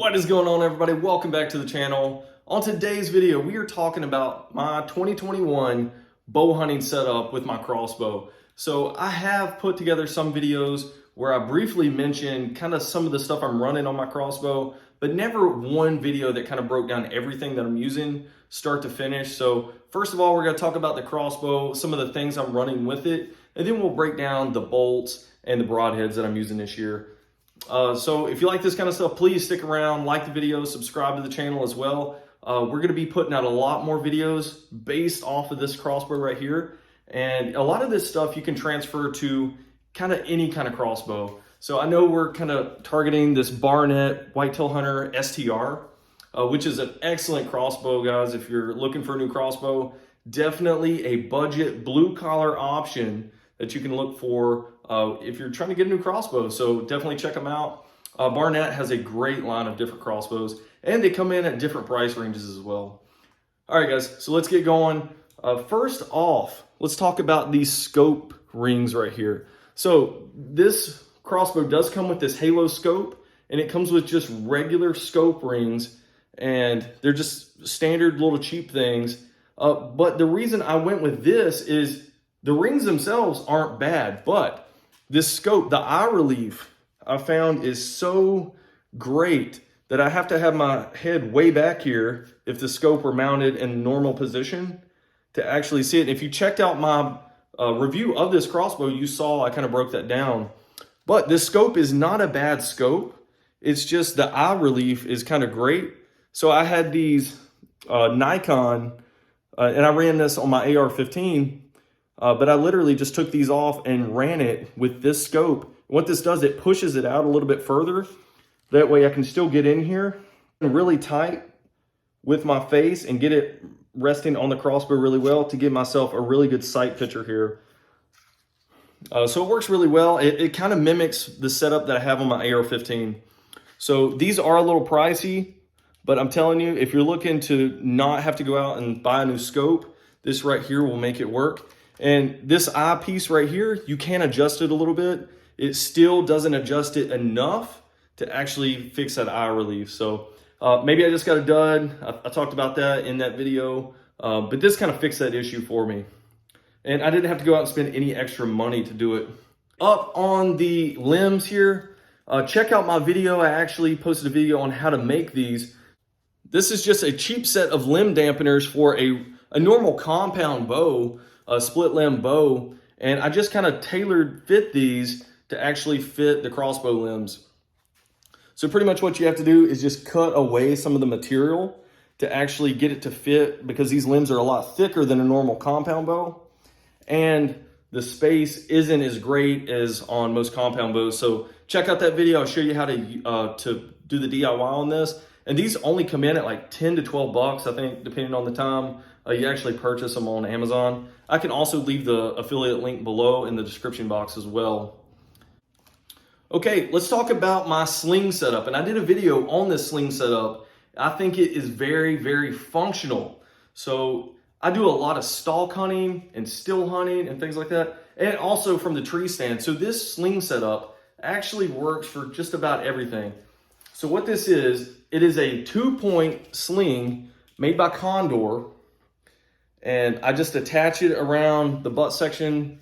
What is going on, everybody? Welcome back to the channel. On today's video, we are talking about my 2021 bow hunting setup with my crossbow. So I have put together some videos where I briefly mentioned kind of some of the stuff I'm running on my crossbow, but never one video that kind of broke down everything that I'm using start to finish. So first of all, we're going to talk about the crossbow, some of the things I'm running with it, and then we'll break down the bolts and the broadheads that I'm using this year. So if you like this kind of stuff, please stick around, like the video, subscribe to the channel as well. We're going to be putting out a lot more videos based off of this crossbow right here. And a lot of this stuff you can transfer to kind of any kind of crossbow. So I know we're kind of targeting this Barnett Whitetail Hunter STR, which is an excellent crossbow, guys. If you're looking for a new crossbow, definitely a budget blue collar option that you can look for if you're trying to get a new crossbow. So definitely check them out. Barnett has a great line of different crossbows, and they come in at different price ranges as well. All right, guys, so let's get going. First off, let's talk about these scope rings right here. So this crossbow does come with this halo scope, and it comes with just regular scope rings, and they're just standard little cheap things. But the reason I went with this is the rings themselves aren't bad, but this scope, the eye relief, I found is so great that I have to have my head way back here if the scope were mounted in normal position to actually see it. And if you checked out my review of this crossbow, you saw I kind of broke that down. But this scope is not a bad scope. It's just the eye relief is kind of great. So I had these Nikon, and I ran this on my AR-15, but I literally just took these off and ran it with this scope. What this does, it pushes it out a little bit further. That way I can still get in here really tight with my face and get it resting on the crossbow really well to give myself a really good sight picture here. So it works really well. It kind of mimics the setup that I have on my AR-15. So these are a little pricey, but I'm telling you, if you're looking to not have to go out and buy a new scope, this right here will make it work. And this eyepiece right here, you can adjust it a little bit. It still doesn't adjust it enough to actually fix that eye relief. So maybe I just got a dud. I talked about that in that video, but this kind of fixed that issue for me. And I didn't have to go out and spend any extra money to do it. Up on the limbs here, check out my video. I actually posted a video on how to make these. This is just a cheap set of limb dampeners for a normal compound bow, a split limb bow, and I just kind of tailored fit these to actually fit the crossbow limbs. So pretty much what you have to do is just cut away some of the material to actually get it to fit, because these limbs are a lot thicker than a normal compound bow, and the space isn't as great as on most compound bows. So check out that video. I'll show you how to do the DIY on this. And these only come in at like 10 to 12 bucks, I think, depending on the time you actually purchase them on Amazon. I can also leave the affiliate link below in the description box as well. Okay, let's talk about my sling setup. And I did a video on this sling setup. I think it is very, very functional. So I do a lot of stalk hunting and still hunting and things like that, and also from the tree stand. So this sling setup actually works for just about everything. So what this is, it is a 2-point sling made by Condor, and I just attach it around the butt section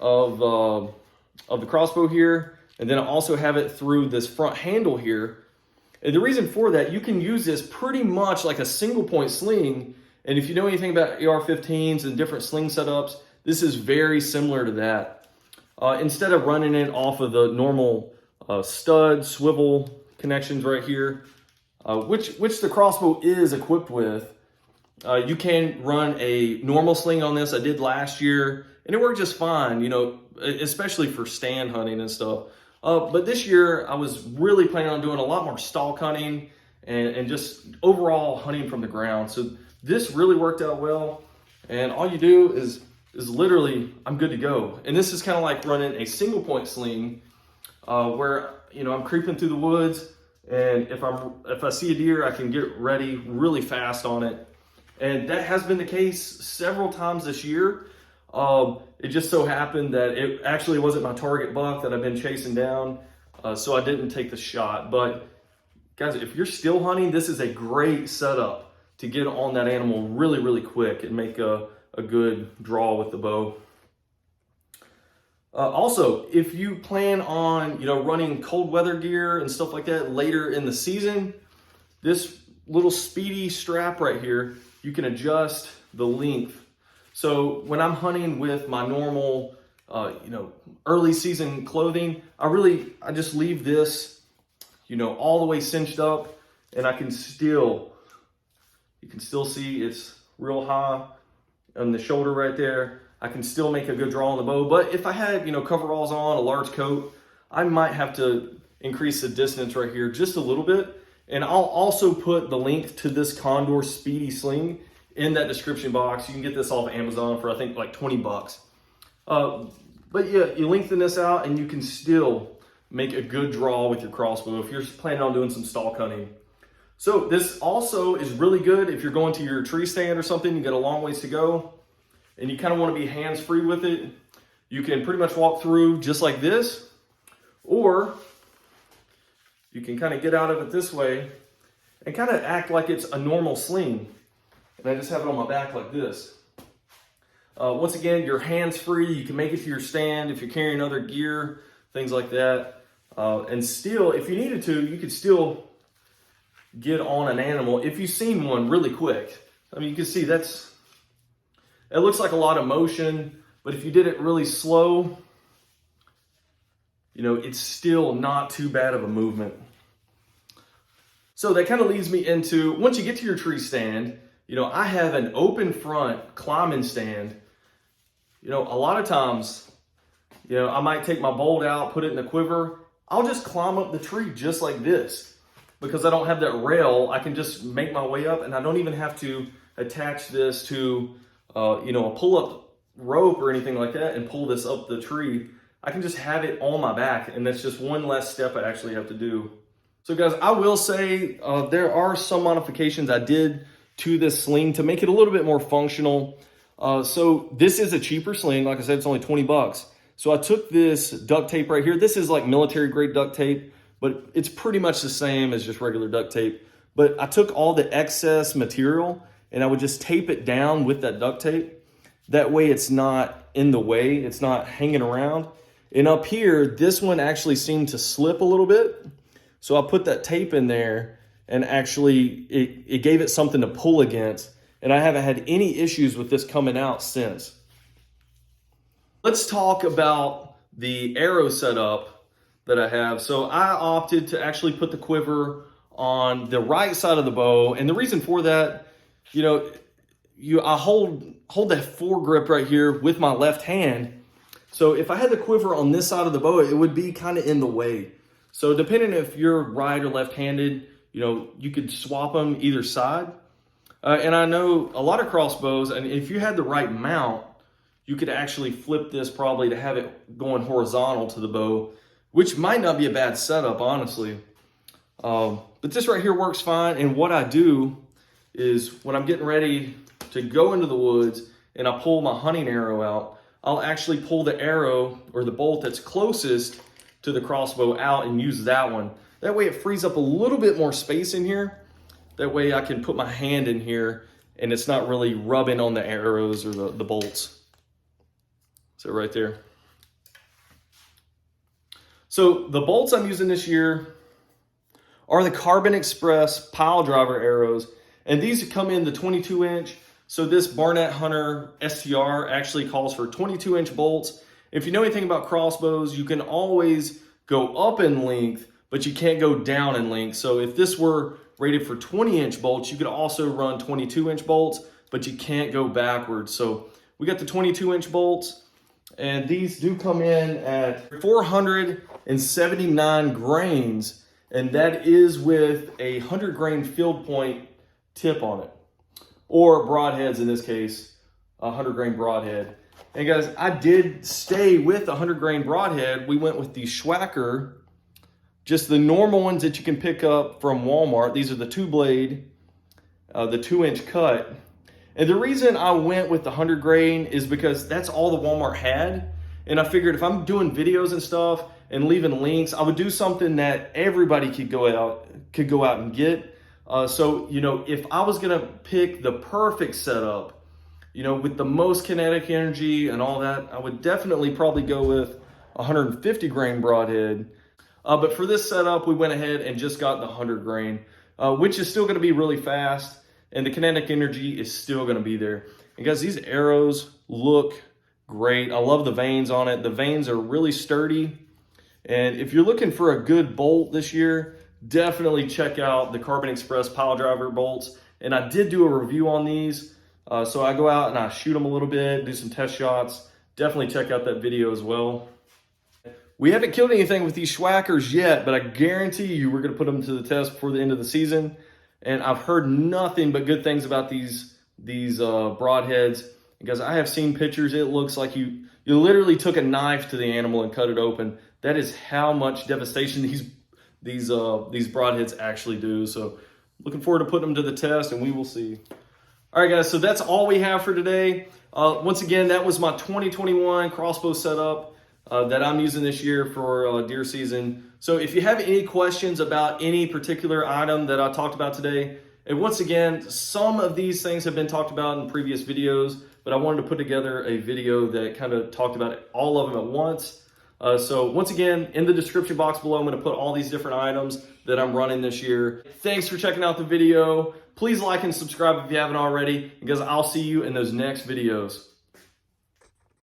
of the crossbow here, and then I also have it through this front handle here. And the reason for that, you can use this pretty much like a single point sling. And if you know anything about AR-15s and different sling setups, this is very similar to that. Instead of running it off of the normal stud swivel connections right here, which the crossbow is equipped with, you can run a normal sling on this. I did last year, and it worked just fine, you know, especially for stand hunting and stuff. But this year, I was really planning on doing a lot more stalk hunting and just overall hunting from the ground. So this really worked out well, and all you do is literally, I'm good to go. And this is kind of like running a single point sling, where, you know, I'm creeping through the woods, and if I see a deer, I can get ready really fast on it. And that has been the case several times this year. It just so happened that it actually wasn't my target buck that I've been chasing down, so I didn't take the shot. But Guys, if you're still hunting, this is a great setup to get on that animal really, really quick and make a good draw with the bow. Also, if you plan on, running cold weather gear and stuff like that later in the season, this little Speedy Strap right here, you can adjust the length. So when I'm hunting with my normal, early season clothing, I just leave this, all the way cinched up, and you can still see it's real high on the shoulder right there. I can still make a good draw on the bow, but if I had, coveralls on, a large coat, I might have to increase the distance right here just a little bit. And I'll also put the link to this Condor Speedy Sling in that description box. You can get this off Amazon for, I think, like 20 bucks. But yeah, you lengthen this out and you can still make a good draw with your crossbow if you're planning on doing some stalk hunting. So this also is really good if you're going to your tree stand or something, you got a long ways to go, and you kind of want to be hands-free with it. You can pretty much walk through just like this, or you can kind of get out of it this way and kind of act like it's a normal sling. And I just have it on my back like this. Once again, you're hands-free. You can make it to your stand if you're carrying other gear, things like that. And still, if you needed to, you could still get on an animal if you've seen one really quick. I mean, you can see it looks like a lot of motion, but if you did it really slow, it's still not too bad of a movement. So that kind of leads me into, once you get to your tree stand, I have an open front climbing stand. A lot of times, I might take my bolt out, put it in the quiver. I'll just climb up the tree just like this. Because I don't have that rail, I can just make my way up, and I don't even have to attach this to, a pull-up rope or anything like that and pull this up the tree. I can just have it on my back, and that's just one less step I actually have to do. So guys, I will say there are some modifications I did to this sling to make it a little bit more functional. So this is a cheaper sling. Like I said, it's only 20 bucks. So I took this duct tape right here. This is like military grade duct tape, but it's pretty much the same as just regular duct tape. But I took all the excess material and I would just tape it down with that duct tape. That way it's not in the way, it's not hanging around. And up here, this one actually seemed to slip a little bit. So I put that tape in there and actually it gave it something to pull against. And I haven't had any issues with this coming out since. Let's talk about the arrow setup that I have. So I opted to actually put the quiver on the right side of the bow. And the reason for that, I hold that foregrip right here with my left hand. So if I had the quiver on this side of the bow, it would be kind of in the way. So depending if you're right or left-handed, you could swap them either side. And I know a lot of crossbows, and if you had the right mount, you could actually flip this probably to have it going horizontal to the bow, which might not be a bad setup, honestly. But this right here works fine. And what I do is when I'm getting ready to go into the woods and I pull my hunting arrow out, I'll actually pull the arrow or the bolt that's closest to the crossbow out and use that one. That way it frees up a little bit more space in here. That way I can put my hand in here and it's not really rubbing on the arrows or the bolts. So right there. So the bolts I'm using this year are the Carbon Express pile driver arrows. And these come in the 22-inch. So this Barnett Hunter STR actually calls for 22-inch bolts. If you know anything about crossbows, you can always go up in length, but you can't go down in length. So if this were rated for 20-inch bolts, you could also run 22-inch bolts, but you can't go backwards. So we got the 22-inch bolts, and these do come in at 479 grains, and that is with a 100-grain field point tip on it, or broadheads in this case, a 100-grain broadhead. And guys, I did stay with a 100-grain broadhead. We went with the Schwacker, just the normal ones that you can pick up from Walmart. These are the 2-blade, the 2-inch cut. And the reason I went with the 100-grain is because that's all the Walmart had. And I figured if I'm doing videos and stuff and leaving links. I would do something that everybody could go out and get. So, you know, if I was gonna pick the perfect setup, you know, with the most kinetic energy and all that, I would definitely probably go with 150 grain broadhead. But for this setup, we went ahead and just got the 100 grain, which is still gonna be really fast, and the kinetic energy is still gonna be there. And guys, these arrows look great. I love the vanes on it. The vanes are really sturdy. And if you're looking for a good bolt this year, definitely check out the Carbon Express pile driver bolts. And I did do a review on these. So I go out and I shoot them a little bit, do some test shots. Definitely check out that video as well. We haven't killed anything with these schwackers yet, but I guarantee you we're gonna put them to the test before the end of the season. And I've heard nothing but good things about these broadheads. Because I have seen pictures, it looks like you literally took a knife to the animal and cut it open. That is how much devastation these broadheads actually do. So looking forward to putting them to the test, and we will see. All right, guys, so that's all we have for today. Once again, that was my 2021 crossbow setup that I'm using this year for deer season. So if you have any questions about any particular item that I talked about today, and once again, some of these things have been talked about in previous videos, but I wanted to put together a video that kind of talked about all of them at once. So once again, in the description box below, I'm going to put all these different items that I'm running this year. Thanks for checking out the video. Please like and subscribe if you haven't already, because I'll see you in those next videos.